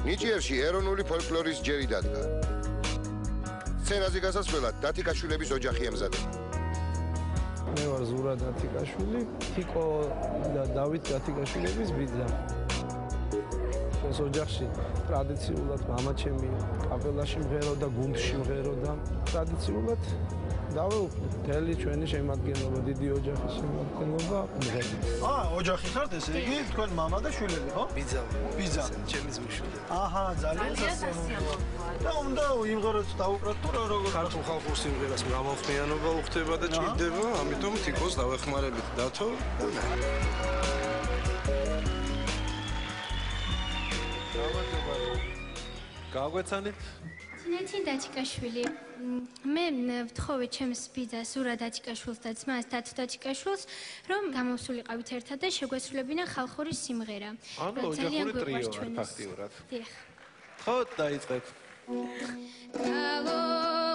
ნიჭიერში ეროვნული ფოლკლორის ჯერი დადგა. სცენაზე გასასვლელად დათიკაშვილების ოჯახი ემზადება. მე ვარ ზურა დათიკაშვილი, თიკო და დავით დათიკაშვილების ბიძა. ეს ოჯახში ტრადიციულად მამაჩემი კაპელაში მღეროდა, გუნდში მღეროდა. ტრადიციულად დავეუფლე მთელი ჩვენი შემადგენლობა, დიდი ოჯახის შემადგენლობა მღეროდა. ოჯახი ხართ ესე იგი, თქვენ მამა და შვილები, ხო? ბიძა. ბიძა. ჩემი ძმისშვილი. აჰა, ძალიან სასიამოვნოა. და უნდა იმღეროთ დაუკრათ თუ როგორ ქართულ ხალხურ სიმღერას მრავალხმიანობა უხდება და ჭირდება, ამიტომ თიკოს დავეხმარებით დათო და მე. გაგვეცანით? ნეთი დათიკაშვილი. მე ვთხოვე ჩემს ბიძას ზურა დათიკაშვილს და ძმას დათო დათიკაშვილს, რომ გამოვსულიყავით ერთად და შეგვესრულებინა ხალხური სიმღერა. ანუ ოჯახური ტრიო არ ფაქტიურად. დიახ. ხო, დაიწყეთ.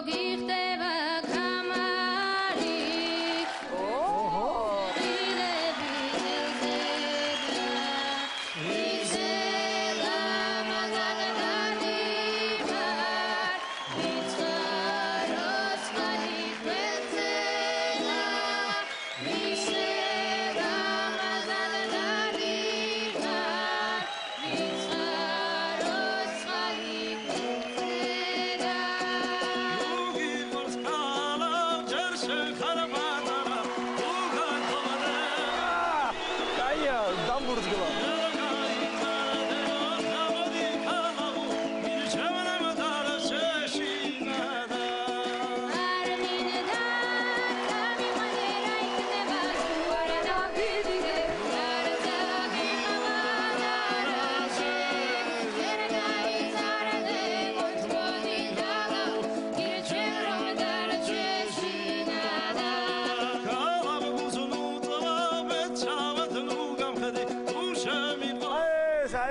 გიხდება გამარი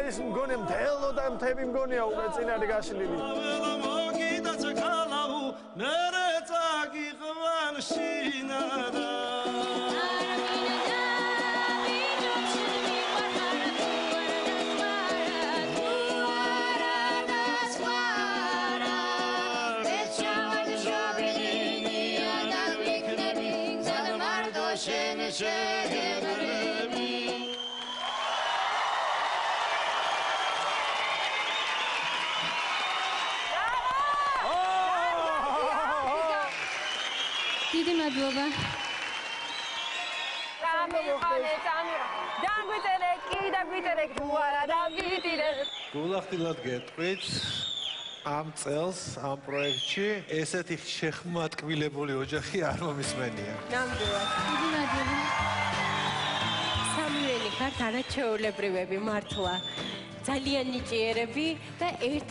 ეს მგონი მთელო და მთები მგონია უკვე წინარი გაშლილი. დიდი მადლობა. გულახდილად გეტყვით ამ წელს ამ პროექტში ესეთი შეხმატკბილებული ოჯახი არ მომისმენია. ნამდვილად. დიდი მადლობა. სამივენი ხართ არაჩვეულებრივები მართლა. ძალიან ნიჭიერები და ერთ